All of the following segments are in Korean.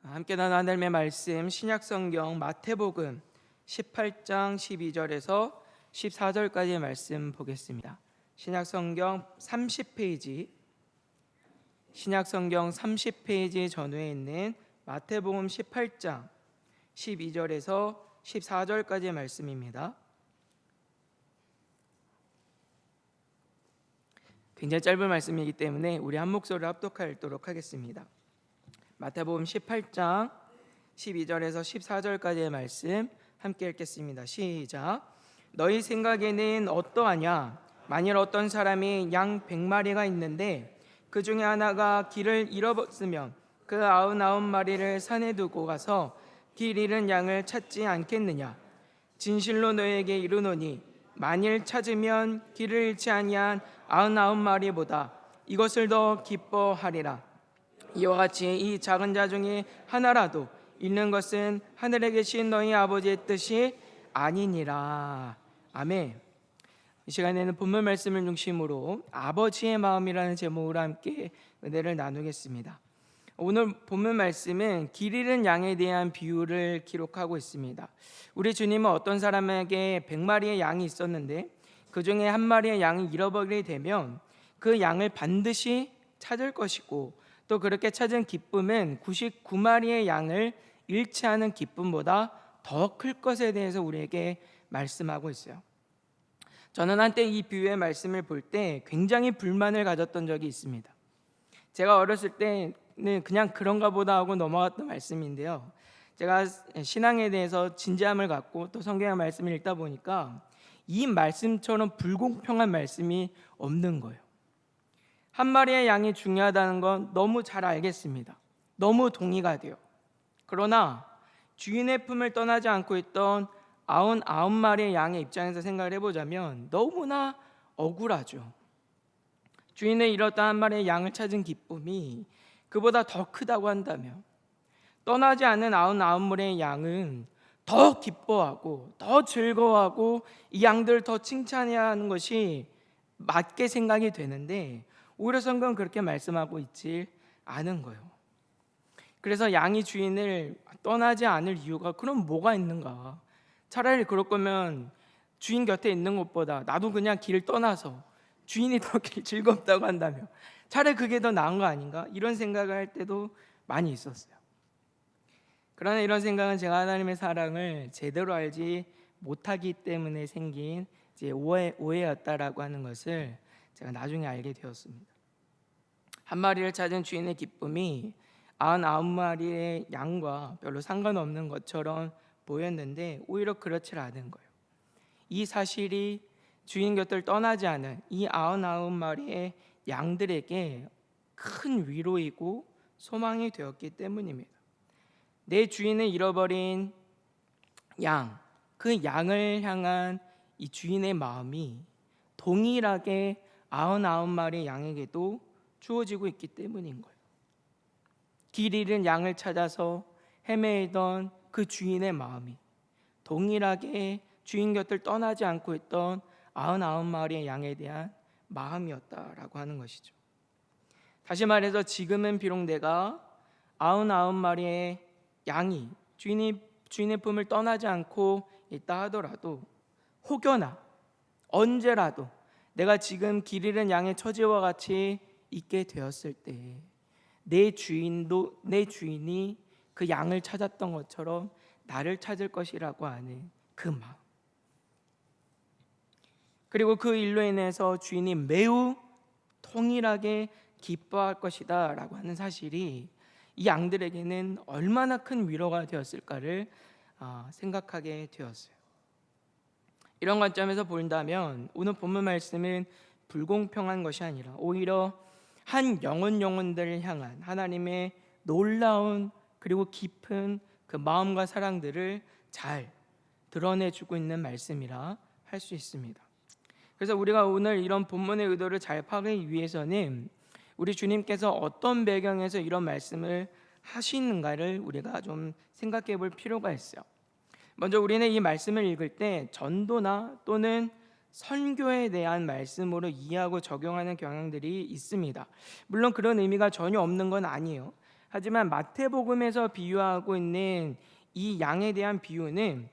함께 나눈 하나님의 말씀 신약성경 마태복음 18장 12절에서 14절까지의 말씀 보겠습니다. 신약성경 30페이지 전후에 있는 마태복음 18장 12절에서 14절까지의 말씀입니다. 굉장히 짧은 말씀이기 때문에 우리 한 목소리로 합독하도록 하겠습니다. 마태복음 18장 12절에서 14절까지의 말씀 함께 읽겠습니다. 시작. 너희 생각에는 어떠하냐? 만일 어떤 사람이 양 100마리가 있는데 그 중에 하나가 길을 잃어버렸으면 그 99마리를 산에 두고 가서 길 잃은 양을 찾지 않겠느냐? 진실로 너희에게 이르노니 만일 찾으면 길을 잃지 아니한 99마리보다 이것을 더 기뻐하리라. 이와 같이 이 작은 자 중에 하나라도 잃는 것은 하늘에 계신 너희 아버지의 뜻이 아니니라. 아멘. 이 시간에는 본문 말씀을 중심으로 아버지의 마음이라는 제목으로 함께 은혜를 나누겠습니다. 오늘 본문 말씀은 길 잃은 양에 대한 비유를 기록하고 있습니다. 우리 주님은 어떤 사람에게 100마리의 양이 있었는데 그 중에 한 마리의 양이 잃어버리게 되면 그 양을 반드시 찾을 것이고 또 그렇게 찾은 기쁨은 99마리의 양을 잃지 않은 기쁨보다 더 클 것에 대해서 우리에게 말씀하고 있어요. 저는 한때 이 비유의 말씀을 볼 때 굉장히 불만을 가졌던 적이 있습니다. 제가 어렸을 때는 그냥 그런가 보다 하고 넘어갔던 말씀인데요, 제가 신앙에 대해서 진지함을 갖고 또 성경의 말씀을 읽다 보니까 이 말씀처럼 불공평한 말씀이 없는 거예요. 한 마리의 양이 중요하다는 건 너무 잘 알겠습니다. 너무 동의가 돼요. 그러나 주인의 품을 떠나지 않고 있던 99마리의 양의 입장에서 생각을 해보자면 너무나 억울하죠. 주인을 잃었던 한 마리의 양을 찾은 기쁨이 그보다 더 크다고 한다면 떠나지 않은 99마리의 양은 더 기뻐하고 더 즐거워하고 이 양들을 더 칭찬해야 하는 것이 맞게 생각이 되는데 오히려 성경은 그렇게 말씀하고 있지 않은 거예요. 그래서 양이 주인을 떠나지 않을 이유가 그럼 뭐가 있는가? 차라리 그럴 거면 주인 곁에 있는 것보다 나도 그냥 길 떠나서 주인이 더 즐겁다고 한다면 차라리 그게 더 나은 거 아닌가? 이런 생각을 할 때도 많이 있었어요. 그러나 이런 생각은 제가 하나님의 사랑을 제대로 알지 못하기 때문에 생긴 이제 오해였다라고 하는 것을 제가 나중에 알게 되었습니다. 한 마리를 찾은 주인의 기쁨이 99마리의 양과 별로 상관없는 것처럼 보였는데 오히려 그렇지 않은 거예요. 이 사실이 주인 곁을 떠나지 않은 이 99마리의 양들에게 큰 위로이고 소망이 되었기 때문입니다. 내 주인을 잃어버린 양, 그 양을 향한 이 주인의 마음이 동일하게 99마리의 양에게도 주어지고 있기 때문인 거예요. 길 잃은 양을 찾아서 헤매던 그 주인의 마음이 동일하게 주인 곁을 떠나지 않고 있던 99마리의 양에 대한 마음이었다라고 하는 것이죠. 다시 말해서 지금은 비록 내가 99마리의 양이 주인의 품을 떠나지 않고 있다 하더라도 혹여나 언제라도 내가 지금 길 잃은 양의 처지와 같이 있게 되었을 때 내 주인이 그 양을 찾았던 것처럼 나를 찾을 것이라고 하는 그 마음, 그리고 그 일로 인해서 주인이 매우 통일하게 기뻐할 것이다 라고 하는 사실이 이 양들에게는 얼마나 큰 위로가 되었을까를 생각하게 되었어요. 이런 관점에서 본다면 오늘 본문 말씀은 불공평한 것이 아니라 오히려 한 영혼들을 향한 하나님의 놀라운 그리고 깊은 그 마음과 사랑들을 잘 드러내주고 있는 말씀이라 할 수 있습니다. 그래서 우리가 오늘 이런 본문의 의도를 잘 파악하기 위해서는 우리 주님께서 어떤 배경에서 이런 말씀을 하시는가를 우리가 좀 생각해 볼 필요가 있어요. 먼저 우리는 이 말씀을 읽을 때 전도나 또는 선교에 대한 말씀으로 이해하고 적용하는 경향들이 있습니다. 물론 그런 의미가 전혀 없는 건 아니에요. 하지만 마태복음에서 비유하고 있는 이 양에 대한 비유는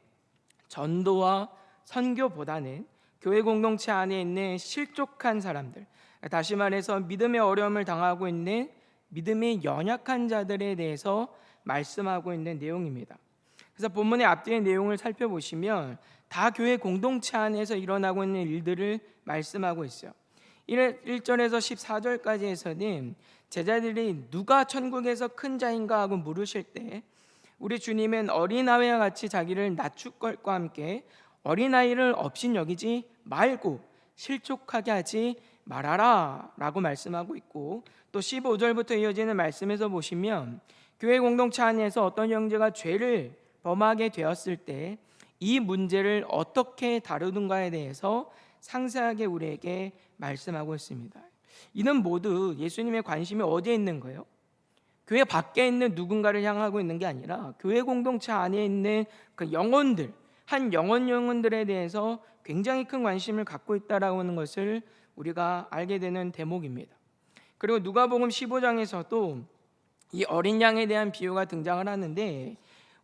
전도와 선교보다는 교회 공동체 안에 있는 실족한 사람들, 다시 말해서 믿음의 어려움을 당하고 있는 믿음이 연약한 자들에 대해서 말씀하고 있는 내용입니다. 그래서 본문의 앞뒤의 내용을 살펴보시면 다 교회 공동체 안에서 일어나고 있는 일들을 말씀하고 있어요. 1절에서 14절까지에서는 제자들이 누가 천국에서 큰 자인가 하고 물으실 때 우리 주님은 어린아이와 같이 자기를 낮출 것과 함께 어린아이를 없인 여기지 말고 실족하게 하지 말아라 라고 말씀하고 있고, 또 15절부터 이어지는 말씀에서 보시면 교회 공동체 안에서 어떤 형제가 죄를 범하게 되었을 때 이 문제를 어떻게 다루는가에 대해서 상세하게 우리에게 말씀하고 있습니다. 이는 모두 예수님의 관심이 어디에 있는 거예요? 교회 밖에 있는 누군가를 향하고 있는 게 아니라 교회 공동체 안에 있는 그 영혼들, 한 영혼들에 대해서 굉장히 큰 관심을 갖고 있다라고 하는 것을 우리가 알게 되는 대목입니다. 그리고 누가복음 15장에서도 이 어린 양에 대한 비유가 등장을 하는데,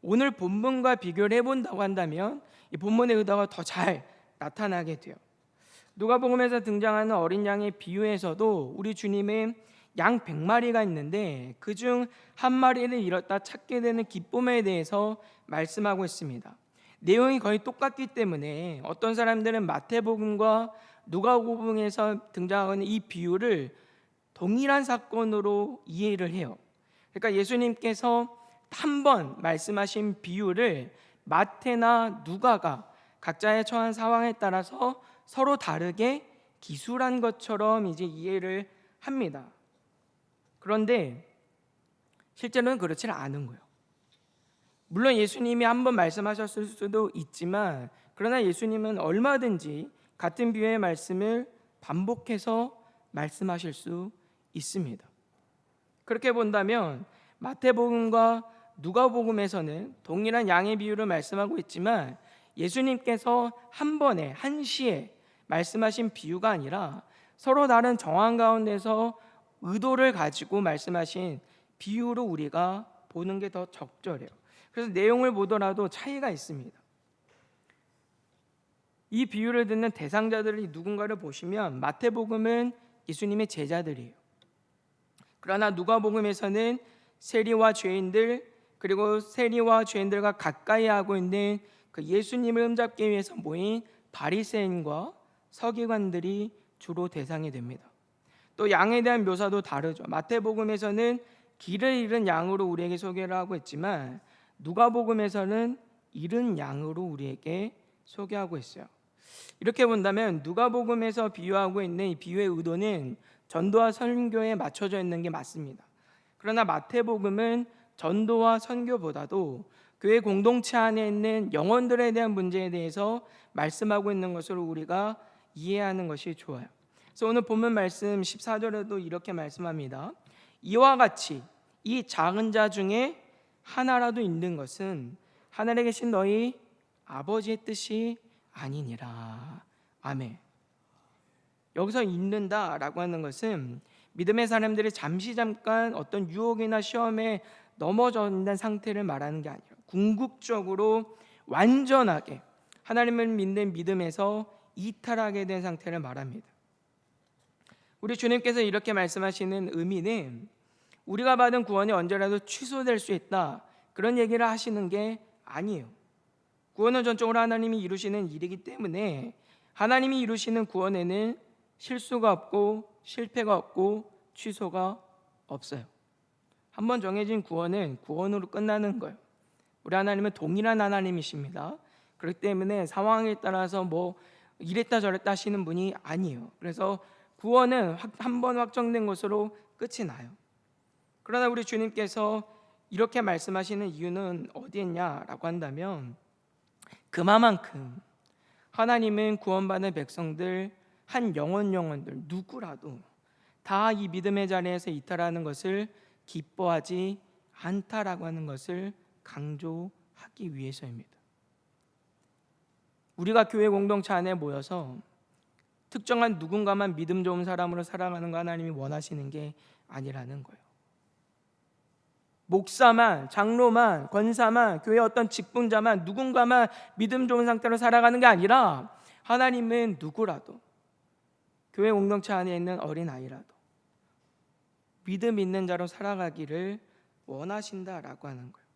오늘 본문과 비교를 해본다고 한다면 이 본문의 의도가 더 잘 나타나게 돼요. 누가복음에서 등장하는 어린 양의 비유에서도 우리 주님은 양 100마리가 있는데 그중 한 마리를 잃었다 찾게 되는 기쁨에 대해서 말씀하고 있습니다. 내용이 거의 똑같기 때문에 어떤 사람들은 마태복음과 누가복음에서 등장하는 이 비유를 동일한 사건으로 이해를 해요. 그러니까 예수님께서 한 번 말씀하신 비유를 마태나 누가가 각자의 처한 상황에 따라서 서로 다르게 기술한 것처럼 이제 이해를 합니다. 그런데 실제로는 그렇지 않은 거예요. 물론 예수님이 한 번 말씀하셨을 수도 있지만, 그러나 예수님은 얼마든지 같은 비유의 말씀을 반복해서 말씀하실 수 있습니다. 그렇게 본다면 마태복음과 누가복음에서는 동일한 양의 비유를 말씀하고 있지만 예수님께서 한 번에 한시에 말씀하신 비유가 아니라 서로 다른 정황 가운데서 의도를 가지고 말씀하신 비유로 우리가 보는 게 더 적절해요. 그래서 내용을 보더라도 차이가 있습니다. 이 비유를 듣는 대상자들이 누군가를 보시면 마태복음은 예수님의 제자들이에요. 그러나 누가복음에서는 세리와 죄인들, 그리고 세리와 죄인들과 가까이 하고 있는 그 예수님을 흠잡기 위해서 모인 바리새인과 서기관들이 주로 대상이 됩니다. 또 양에 대한 묘사도 다르죠. 마태복음에서는 길을 잃은 양으로 우리에게 소개를 하고 있지만 누가복음에서는 잃은 양으로 우리에게 소개하고 있어요. 이렇게 본다면 누가복음에서 비유하고 있는 이 비유의 의도는 전도와 선교에 맞춰져 있는 게 맞습니다. 그러나 마태복음은 전도와 선교보다도 교회 공동체 안에 있는 영혼들에 대한 문제에 대해서 말씀하고 있는 것으로 우리가 이해하는 것이 좋아요. 그래서 오늘 본문 말씀 14절에도 이렇게 말씀합니다. 이와 같이 이 작은 자 중에 하나라도 있는 것은 하늘에 계신 너희 아버지의 뜻이 아니니라. 아멘. 여기서 있는다라고 하는 것은 믿음의 사람들이 잠깐 어떤 유혹이나 시험에 넘어져 있는 상태를 말하는 게 아니라 궁극적으로 완전하게 하나님을 믿는 믿음에서 이탈하게 된 상태를 말합니다. 우리 주님께서 이렇게 말씀하시는 의미는 우리가 받은 구원이 언제라도 취소될 수 있다, 그런 얘기를 하시는 게 아니에요. 구원은 전적으로 하나님이 이루시는 일이기 때문에 하나님이 이루시는 구원에는 실수가 없고 실패가 없고 취소가 없어요. 한번 정해진 구원은 구원으로 끝나는 거예요. 우리 하나님은 동일한 하나님이십니다. 그렇기 때문에 상황에 따라서 뭐 이랬다 저랬다 하시는 분이 아니에요. 그래서 구원은 한 번 확정된 것으로 끝이 나요. 그러나 우리 주님께서 이렇게 말씀하시는 이유는 어디에 있냐라고 한다면, 그만큼 하나님은 구원받은 백성들, 한 영혼들 누구라도 다 이 믿음의 자리에서 이탈하는 것을 기뻐하지 않다라고 하는 것을 강조하기 위해서입니다. 우리가 교회 공동체 안에 모여서 특정한 누군가만 믿음 좋은 사람으로 살아가는 거 하나님이 원하시는 게 아니라는 거예요. 목사만, 장로만, 권사만, 교회 어떤 직분자만, 누군가만 믿음 좋은 상태로 살아가는 게 아니라 하나님은 누구라도, 교회 공동체 안에 있는 어린아이라도 믿음 있는 자로 살아가기를 원하신다라고 하는 거예요.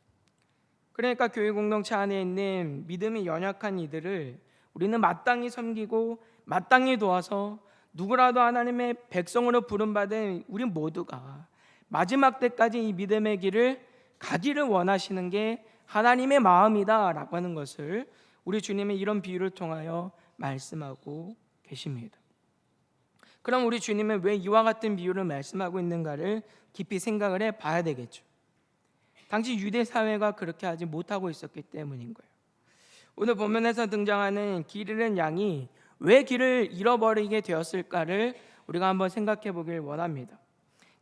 그러니까 교회 공동체 안에 있는 믿음이 연약한 이들을 우리는 마땅히 섬기고 마땅히 도와서 누구라도 하나님의 백성으로 부름받은 우리 모두가 마지막 때까지 이 믿음의 길을 가기를 원하시는 게 하나님의 마음이다라고 하는 것을 우리 주님의 이런 비유를 통하여 말씀하고 계십니다. 그럼 우리 주님은 왜 이와 같은 비유를 말씀하고 있는가를 깊이 생각을 해봐야 되겠죠. 당시 유대 사회가 그렇게 하지 못하고 있었기 때문인 거예요. 오늘 본문에서 등장하는 길 잃은 양이 왜 길을 잃어버리게 되었을까를 우리가 한번 생각해 보길 원합니다.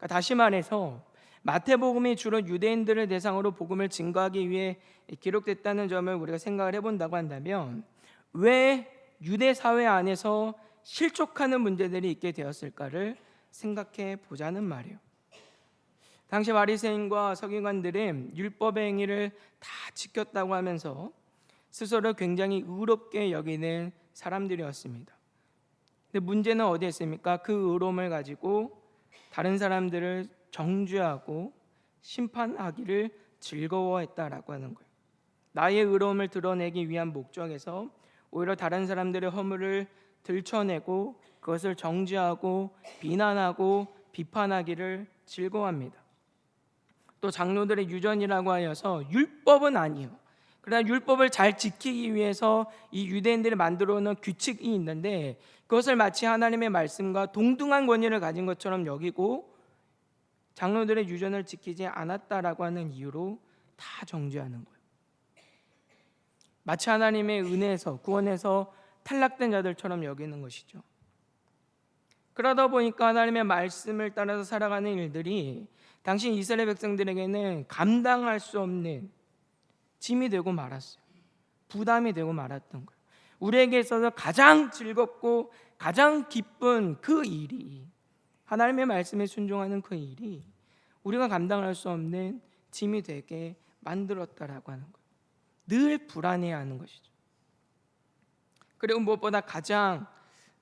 그러니까 다시 말해서 마태복음이 주로 유대인들을 대상으로 복음을 증거하기 위해 기록됐다는 점을 우리가 생각을 해본다고 한다면 왜 유대 사회 안에서 실족하는 문제들이 있게 되었을까를 생각해 보자는 말이에요. 당시 바리새인과 서기관들은 율법의 행위를 다 지켰다고 하면서 스스로를 굉장히 의롭게 여기는 사람들이었습니다. 근데 문제는 어디에 있습니까? 그 의로움을 가지고 다른 사람들을 정죄하고 심판하기를 즐거워했다라고 하는 거예요. 나의 의로움을 드러내기 위한 목적에서 오히려 다른 사람들의 허물을 들춰내고 그것을 정죄하고 비난하고 비판하기를 즐거워합니다. 또 장로들의 유전이라고 하여서 율법은 아니에요. 그러나 율법을 잘 지키기 위해서 이 유대인들이 만들어 놓은 규칙이 있는데 그것을 마치 하나님의 말씀과 동등한 권위를 가진 것처럼 여기고 장로들의 유전을 지키지 않았다라고 하는 이유로 다 정죄하는 거예요. 마치 하나님의 은혜에서 구원에서 탈락된 자들처럼 여기는 것이죠. 그러다 보니까 하나님의 말씀을 따라서 살아가는 일들이 당시 이스라엘 백성들에게는 감당할 수 없는 짐이 되고 말았어요. 부담이 되고 말았던 거예요. 우리에게 있어서 가장 즐겁고 가장 기쁜 그 일이, 하나님의 말씀에 순종하는 그 일이 우리가 감당할 수 없는 짐이 되게 만들었다라고 하는 거예요. 늘 불안해하는 것이죠. 그리고 무엇보다 가장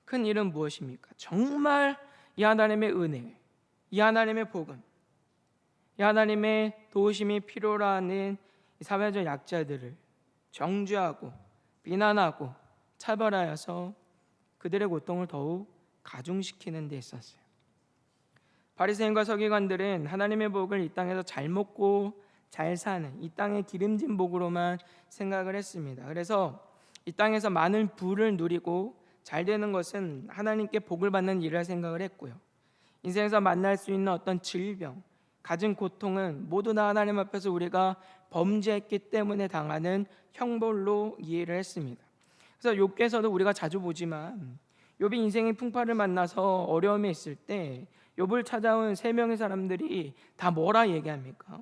큰 일은 무엇입니까? 정말 이 하나님의 은혜, 이 하나님의 복음, 이 하나님의 도우심이 필요로 하는 사회적 약자들을 정죄하고 비난하고 차별하여서 그들의 고통을 더욱 가중시키는 데 있었어요. 바리새인과 서기관들은 하나님의 복을 이 땅에서 잘 먹고 잘 사는 이 땅의 기름진 복으로만 생각을 했습니다. 그래서 이 땅에서 많은 부를 누리고 잘 되는 것은 하나님께 복을 받는 일이라 생각을 했고요. 인생에서 만날 수 있는 어떤 질병, 가진 고통은 모두 다 하나님 앞에서 우리가 범죄했기 때문에 당하는 형벌로 이해를 했습니다. 그래서 욥기에서도 우리가 자주 보지만 욥이 인생의 풍파를 만나서 어려움에 있을 때 욥을 찾아온 3명의 사람들이 다 뭐라 얘기합니까?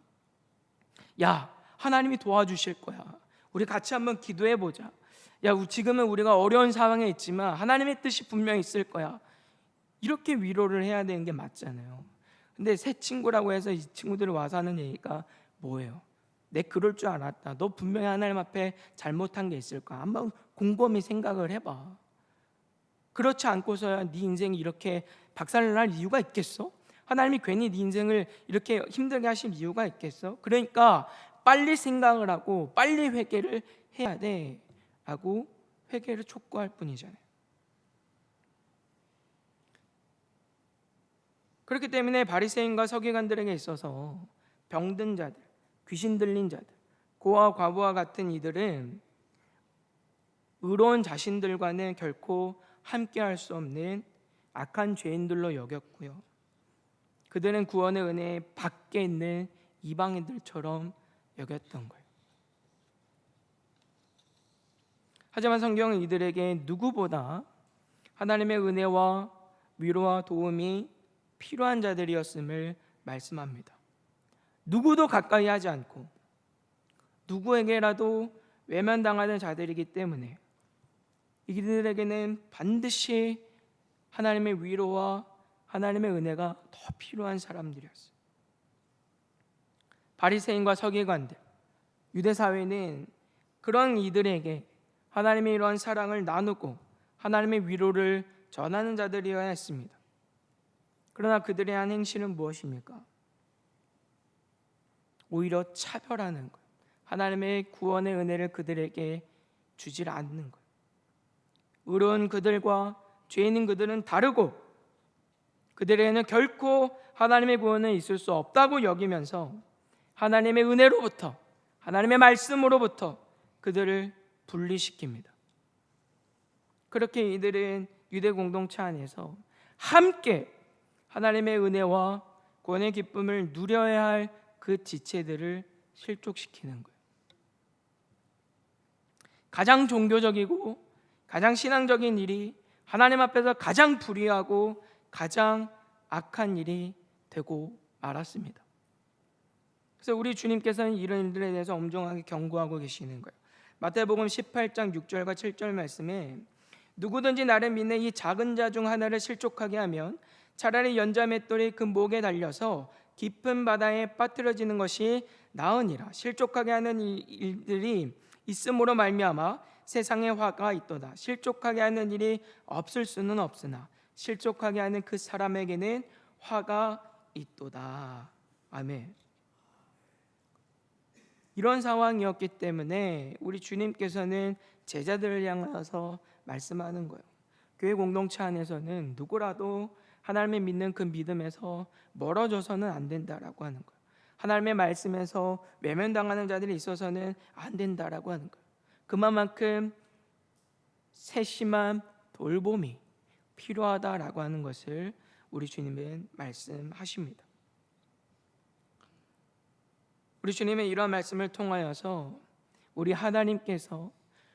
야, 하나님이 도와주실 거야. 우리 같이 한번 기도해 보자. 야, 지금은 우리가 어려운 상황에 있지만 하나님의 뜻이 분명히 있을 거야. 이렇게 위로를 해야 되는 게 맞잖아요. 근데 새 친구라고 해서 이 친구들이 와서 하는 얘기가 뭐예요? 내 그럴 줄 알았다. 너 분명히 하나님 앞에 잘못한 게 있을 거야. 한번 곰곰이 생각을 해봐. 그렇지 않고서야 네 인생이 이렇게 박살날 이유가 있겠어? 하나님이 괜히 네 인생을 이렇게 힘들게 하실 이유가 있겠어? 그러니까 빨리 생각을 하고 빨리 회개를 해야 돼 라고 회개를 촉구할 뿐이잖아요. 그렇기 때문에 바리새인과 서기관들에게 있어서 병든 자들, 귀신 들린 자들, 고아 과부와 같은 이들은 의로운 자신들과는 결코 함께할 수 없는 악한 죄인들로 여겼고요. 그들은 구원의 은혜 밖에 있는 이방인들처럼 여겼던 거예요. 하지만 성경은 이들에게 누구보다 하나님의 은혜와 위로와 도움이 필요한 자들이었음을 말씀합니다. 누구도 가까이 하지 않고 누구에게라도 외면당하는 자들이기 때문에 이들에게는 반드시 하나님의 위로와 하나님의 은혜가 더 필요한 사람들이었어요. 바리새인과 서기관들, 유대 사회는 그런 이들에게 하나님의 이러한 사랑을 나누고 하나님의 위로를 전하는 자들이어야 했습니다. 그러나 그들의 한 행실은 무엇입니까? 오히려 차별하는 것, 하나님의 구원의 은혜를 그들에게 주질 않는 것. 의로운 그들과 죄 있는 그들은 다르고 그들에게는 결코 하나님의 구원은 있을 수 없다고 여기면서 하나님의 은혜로부터, 하나님의 말씀으로부터 그들을 분리시킵니다. 그렇게 이들은 유대 공동체 안에서 함께 하나님의 은혜와 구원의 기쁨을 누려야 할 그 지체들을 실족시키는 거예요. 가장 종교적이고 가장 신앙적인 일이 하나님 앞에서 가장 불의하고 가장 악한 일이 되고 말았습니다. 그래서 우리 주님께서는 이런 일들에 대해서 엄정하게 경고하고 계시는 거예요. 마태복음 18장 6절과 7절 말씀에 누구든지 나를 믿는 이 작은 자 중 하나를 실족하게 하면 차라리 연자맷돌이 그 목에 달려서 깊은 바다에 빠뜨려지는 것이 나으니라. 실족하게 하는 일들이 있음으로 말미암아 세상에 화가 있도다. 실족하게 하는 일이 없을 수는 없으나 실족하게 하는 그 사람에게는 화가 있도다. 아멘. 이런 상황이었기 때문에 우리 주님께서는 제자들을 향해서 말씀하는 거예요. 교회 공동체 안에서는 누구라도 하나님의 믿는 그 믿음에서 멀어져서는 안 된다라고 하는 거예요. 하나님의 말씀에서 외면당하는 자들이 있어서는 안 된다라고 하는 거예요. 그만큼 세심한 돌봄이 필요하다라고 하는 것을 우리 주님은 말씀하십니다. 우리 주님의 이러한 말씀을 통하여서 우리 하나님께서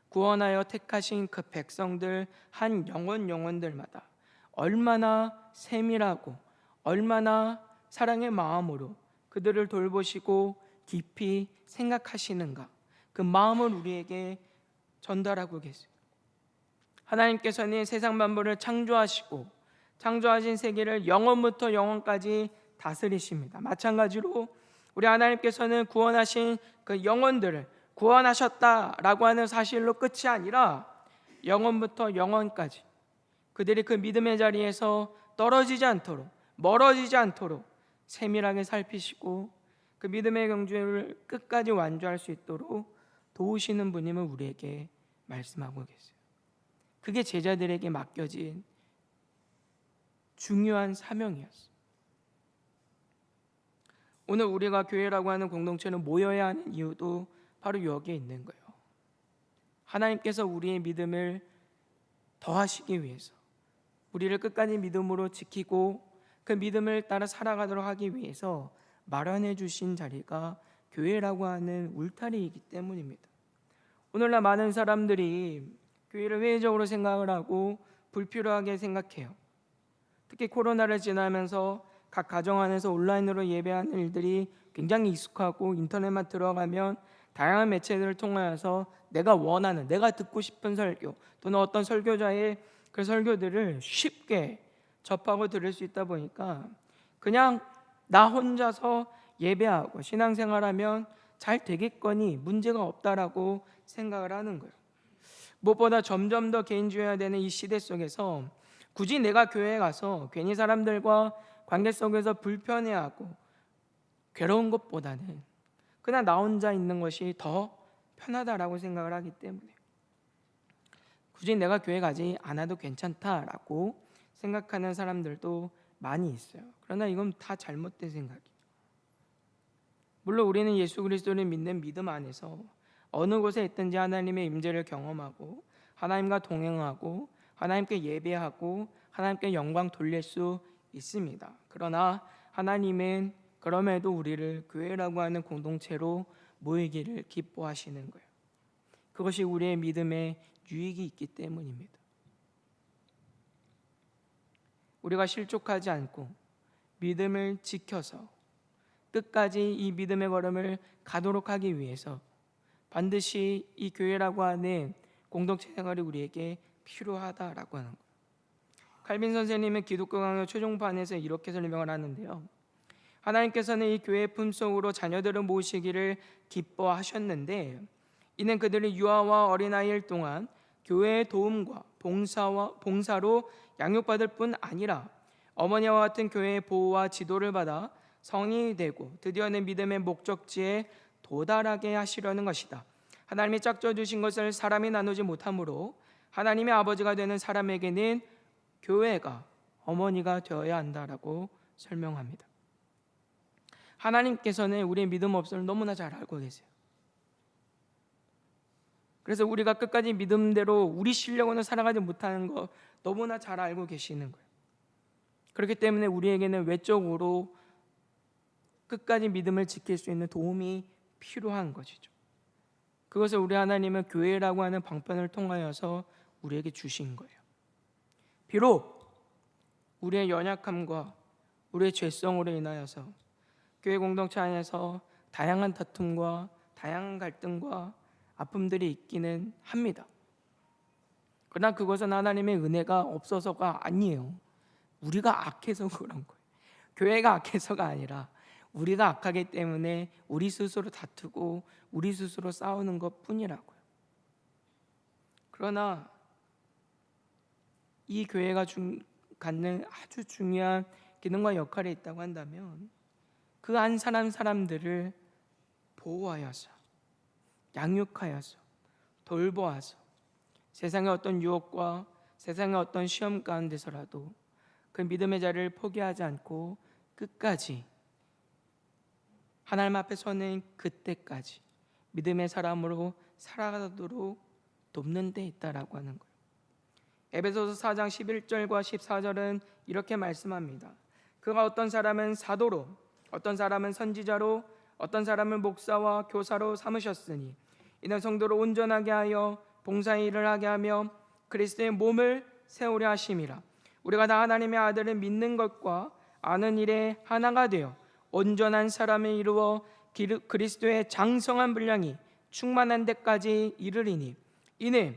구원하여 택하신 그 백성들 한 영혼들마다 얼마나 세밀하고 얼마나 사랑의 마음으로 그들을 돌보시고 깊이 생각하시는가, 그 마음을 우리에게 전달하고 계세요. 하나님께서는 세상 만물을 창조하시고 창조하신 세계를 영원부터 영원까지 다스리십니다. 마찬가지로 우리 하나님께서는 구원하신 그 영혼들을 구원하셨다라고 하는 사실로 끝이 아니라 영원부터 영원까지 그들이 그 믿음의 자리에서 떨어지지 않도록, 멀어지지 않도록 세밀하게 살피시고 그 믿음의 경주를 끝까지 완주할 수 있도록 도우시는 분임을 우리에게 말씀하고 계세요. 그게 제자들에게 맡겨진 중요한 사명이었어요. 오늘 우리가 교회라고 하는 공동체는 모여야 하는 이유도 바로 여기에 있는 거예요. 하나님께서 우리의 믿음을 더하시기 위해서, 우리를 끝까지 믿음으로 지키고 그 믿음을 따라 살아가도록 하기 위해서 마련해 주신 자리가 교회라고 하는 울타리이기 때문입니다. 오늘날 많은 사람들이 교회를 회의적으로 생각을 하고 불필요하게 생각해요. 특히 코로나를 지나면서 각 가정 안에서 온라인으로 예배하는 일들이 굉장히 익숙하고 인터넷만 들어가면 다양한 매체들을 통하여서 내가 원하는, 내가 듣고 싶은 설교 또는 어떤 설교자의 그 설교들을 쉽게 접하고 들을 수 있다 보니까 그냥 나 혼자서 예배하고 신앙생활하면 잘 되겠거니 문제가 없다라고 생각을 하는 거예요. 무엇보다 점점 더 개인주의가 되는 이 시대 속에서 굳이 내가 교회에 가서 괜히 사람들과 관계 속에서 불편해하고 괴로운 것보다는 그냥 나 혼자 있는 것이 더 편하다라고 생각을 하기 때문에 굳이 내가 교회 가지 않아도 괜찮다라고 생각하는 사람들도 많이 있어요. 그러나 이건 다 잘못된 생각이에요. 물론 우리는 예수 그리스도를 믿는 믿음 안에서 어느 곳에 있든지 하나님의 임재를 경험하고 하나님과 동행하고 하나님께 예배하고 하나님께 영광 돌릴 수 있습니다. 그러나 하나님은 그럼에도 우리를 교회라고 하는 공동체로 모이기를 기뻐하시는 거예요. 그것이 우리의 믿음에 유익이 있기 때문입니다. 우리가 실족하지 않고 믿음을 지켜서 끝까지 이 믿음의 걸음을 가도록 하기 위해서 반드시 이 교회라고 하는 공동체 생활이 우리에게 필요하다라고 하는 거예요. 칼빈 선생님은 기독교 강요 최종판에서 이렇게 설명을 하는데요. 하나님께서는 이 교회 품속으로 자녀들을 모시기를 기뻐하셨는데, 이는 그들이 유아와 어린아이일 동안 교회의 도움과 봉사로 양육받을 뿐 아니라 어머니와 같은 교회의 보호와 지도를 받아 성인이 되고 드디어는 믿음의 목적지에 도달하게 하시려는 것이다. 하나님이 짝져 주신 것을 사람이 나누지 못하므로 하나님의 아버지가 되는 사람에게는 교회가 어머니가 되어야 한다라고 설명합니다. 하나님께서는 우리의 믿음 없음을 너무나 잘 알고 계세요. 그래서 우리가 끝까지 믿음대로 우리 실력으로는 살아가지 못하는 거 너무나 잘 알고 계시는 거예요. 그렇기 때문에 우리에게는 외적으로 끝까지 믿음을 지킬 수 있는 도움이 필요한 것이죠. 그것을 우리 하나님은 교회라고 하는 방편을 통하여서 우리에게 주신 거예요. 비록 우리의 연약함과 우리의 죄성으로 인하여서 교회 공동체 안에서 다양한 다툼과 다양한 갈등과 아픔들이 있기는 합니다. 그러나 그것은 하나님의 은혜가 없어서가 아니에요. 우리가 악해서 그런 거예요. 교회가 악해서가 아니라 우리가 악하기 때문에 우리 스스로 다투고 우리 스스로 싸우는 것 뿐이라고요. 그러나 이 교회가 갖는 아주 중요한 기능과 역할이 있다고 한다면 그 한 사람들을 보호하여서 양육하여서 돌보아서 세상의 어떤 유혹과 세상의 어떤 시험 가운데서라도 그 믿음의 자리를 포기하지 않고 끝까지 하나님 앞에 서는 그때까지 믿음의 사람으로 살아가도록 돕는 데 있다라고 하는 거예요. 에베소서 4장 11절과 14절은 이렇게 말씀합니다. 그가 어떤 사람은 사도로, 어떤 사람은 선지자로, 어떤 사람은 목사와 교사로 삼으셨으니 이는 성도를 온전하게 하여 봉사의 일을 하게 하며 그리스도의 몸을 세우려 하심이라. 우리가 다 하나님의 아들을 믿는 것과 아는 일에 하나가 되어 온전한 사람을 이루어 그리스도의 장성한 분량이 충만한 데까지 이르리니 이는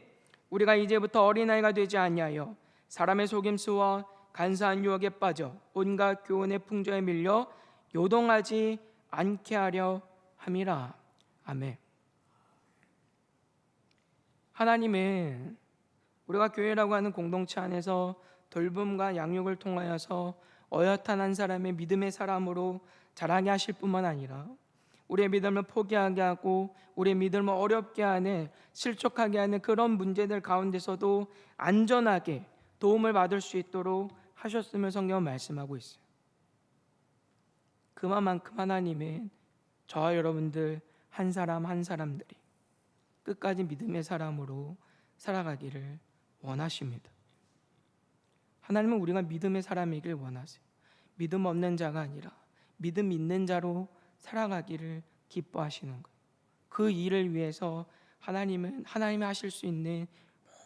우리가 이제부터 어린아이가 되지 아니하여 사람의 속임수와 간사한 유혹에 빠져 온갖 교훈의 풍조에 밀려 요동하지 않게 하려 함이라. 아멘. 하나님은 우리가 교회라고 하는 공동체 안에서 돌봄과 양육을 통하여서 어엿한 한 사람의 믿음의 사람으로 자라게 하실 뿐만 아니라 우리의 믿음을 포기하게 하고 우리의 믿음을 어렵게 하는, 실족하게 하는 그런 문제들 가운데서도 안전하게 도움을 받을 수 있도록 하셨음을 성경은 말씀하고 있어요. 그만큼 하나님은 저와 여러분들 한 사람 한 사람들이 끝까지 믿음의 사람으로 살아가기를 원하십니다. 하나님은 우리가 믿음의 사람이길 원하세요. 믿음 없는 자가 아니라 믿음 있는 자로 살아가기를 기뻐하시는 거예요. 그 일을 위해서 하나님은 하나님이 하실 수 있는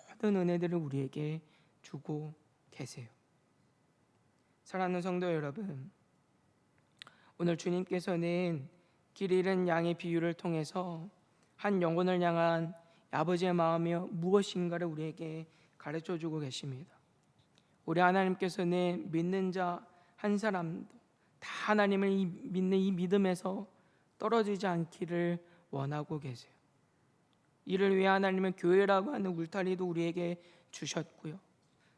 모든 은혜들을 우리에게 주고 계세요. 사랑하는 성도 여러분, 오늘 주님께서는 길 잃은 양의 비유를 통해서 한 영혼을 향한 아버지의 마음이 무엇인가를 우리에게 가르쳐 주고 계십니다. 우리 하나님께서는 믿는 자 한 사람도 다 하나님을 믿는 이 믿음에서 떨어지지 않기를 원하고 계세요. 이를 위해 하나님은 교회라고 하는 울타리도 우리에게 주셨고요.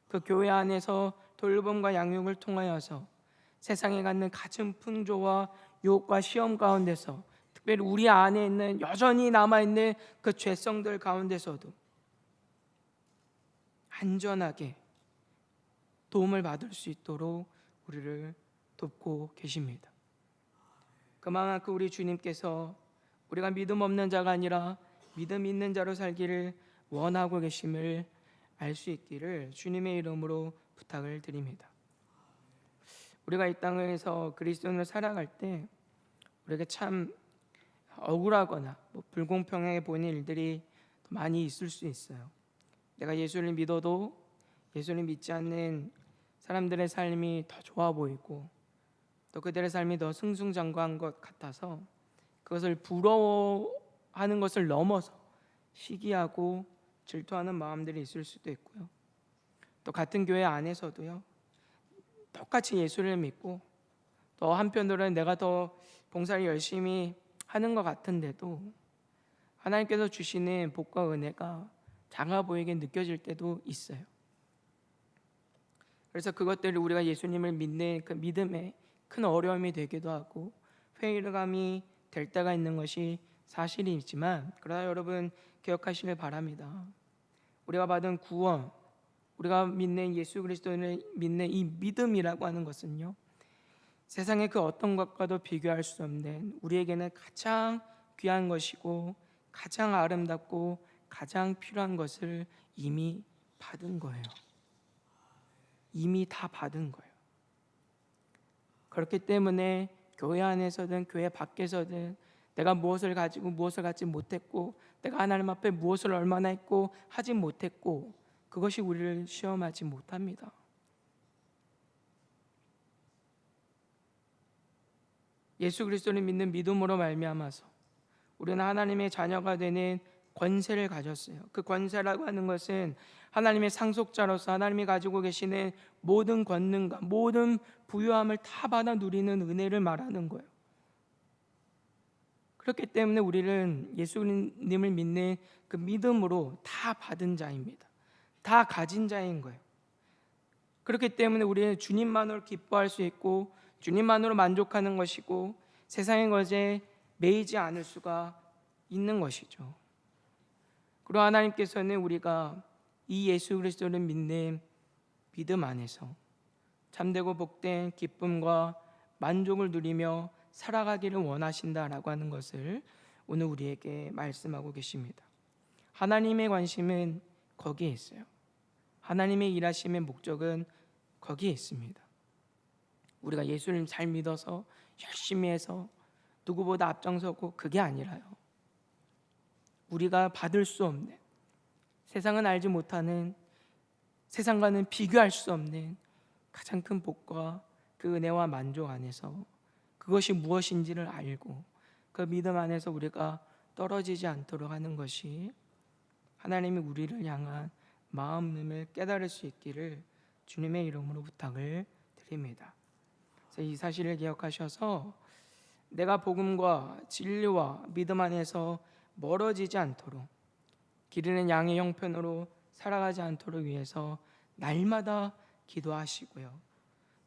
그 교회 안에서 돌봄과 양육을 통하여서 세상에 갖는 가진 풍조와 유혹과 시험 가운데서 특별히 우리 안에 있는 여전히 남아있는 그 죄성들 가운데서도 안전하게 도움을 받을 수 있도록 우리를 돕고 계십니다. 그만큼 우리 주님께서 우리가 믿음 없는 자가 아니라 믿음 있는 자로 살기를 원하고 계심을 알 수 있기를 주님의 이름으로 부탁을 드립니다. 우리가 이 땅에서 그리스도인으로 살아갈 때 우리에게 참 억울하거나 불공평해 보이는 일들이 많이 있을 수 있어요. 내가 예수를 믿어도 예수를 믿지 않는 사람들의 삶이 더 좋아 보이고 또 그들의 삶이 더 승승장구한 것 같아서 그것을 부러워하는 것을 넘어서 시기하고 질투하는 마음들이 있을 수도 있고요. 또 같은 교회 안에서도요, 똑같이 예수를 믿고 더 한편으로는 내가 더 봉사를 열심히 하는 것 같은데도 하나님께서 주시는 복과 은혜가 작아 보이게 느껴질 때도 있어요. 그래서 그것들을 우리가 예수님을 믿는 그 믿음에 큰 어려움이 되기도 하고 회의감이 될 때가 있는 것이 사실이지만, 그러나 여러분 기억하시길 바랍니다. 우리가 받은 구원, 우리가 믿는 예수 그리스도를 믿는 이 믿음이라고 하는 것은요, 세상의 그 어떤 것과도 비교할 수 없는 우리에게는 가장 귀한 것이고 가장 아름답고 가장 필요한 것을 이미 받은 거예요. 이미 다 받은 거예요. 그렇기 때문에 교회 안에서든 교회 밖에서든 내가 무엇을 가지고 무엇을 갖지 못했고 내가 하나님 앞에 무엇을 얼마나 했고 하지 못했고, 그것이 우리를 시험하지 못합니다. 예수 그리스도를 믿는 믿음으로 말미암아서 우리는 하나님의 자녀가 되는 권세를 가졌어요. 그 권세라고 하는 것은 하나님의 상속자로서 하나님이 가지고 계시는 모든 권능과 모든 부유함을 다 받아 누리는 은혜를 말하는 거예요. 그렇기 때문에 우리는 예수님을 믿는 그 믿음으로 다 받은 자입니다. 다 가진 자인 거예요. 그렇기 때문에 우리는 주님만으로 기뻐할 수 있고 주님만으로 만족하는 것이고 세상의 것에 매이지 않을 수가 있는 것이죠. 그리고 하나님께서는 우리가 이 예수 그리스도를 믿는 믿음 안에서 참되고 복된 기쁨과 만족을 누리며 살아가기를 원하신다라고 하는 것을 오늘 우리에게 말씀하고 계십니다. 하나님의 관심은 거기에 있어요. 하나님의 일하심의 목적은 거기에 있습니다. 우리가 예수를 잘 믿어서 열심히 해서 누구보다 앞장서고 그게 아니라요, 우리가 받을 수 없는, 세상은 알지 못하는, 세상과는 비교할 수 없는 가장 큰 복과 그 은혜와 만족 안에서 그것이 무엇인지를 알고 그 믿음 안에서 우리가 떨어지지 않도록 하는 것이 하나님이 우리를 향한 마음을 깨달을 수 있기를 주님의 이름으로 부탁을 드립니다. 그래서 이 사실을 기억하셔서 내가 복음과 진리와 믿음 안에서 멀어지지 않도록, 기르는 양의 형편으로 살아가지 않도록 위해서 날마다 기도하시고요,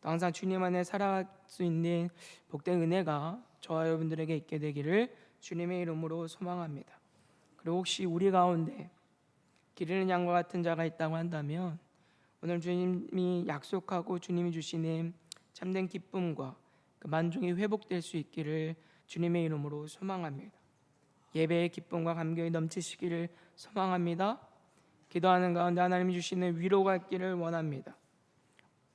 또 항상 주님 안에 살아갈 수 있는 복된 은혜가 저와 여러분들에게 있게 되기를 주님의 이름으로 소망합니다. 그리고 혹시 우리 가운데 기르는 양과 같은 자가 있다고 한다면 오늘 주님이 약속하고 주님이 주시는 참된 기쁨과 그 만족이 회복될 수 있기를 주님의 이름으로 소망합니다. 예배의 기쁨과 감격이 넘치시기를 소망합니다. 기도하는 가운데 하나님이 주시는 위로가 있기를 원합니다.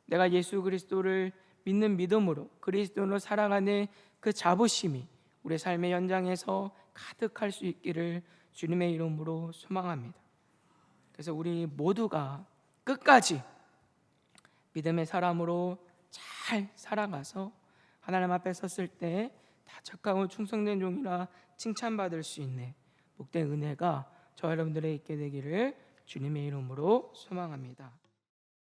내가 예수 그리스도를 믿는 믿음으로 그리스도로 살아가는 그 자부심이 우리 삶의 현장에서 가득할 수 있기를 주님의 이름으로 소망합니다. 그래서 우리 모두가 끝까지 믿음의 사람으로 잘 살아가서 하나님 앞에 섰을 때 다 착하고 충성된 종이라 칭찬받을 수 있는 복된 은혜가 저 여러분들에게 있게 되기를 주님의 이름으로 소망합니다.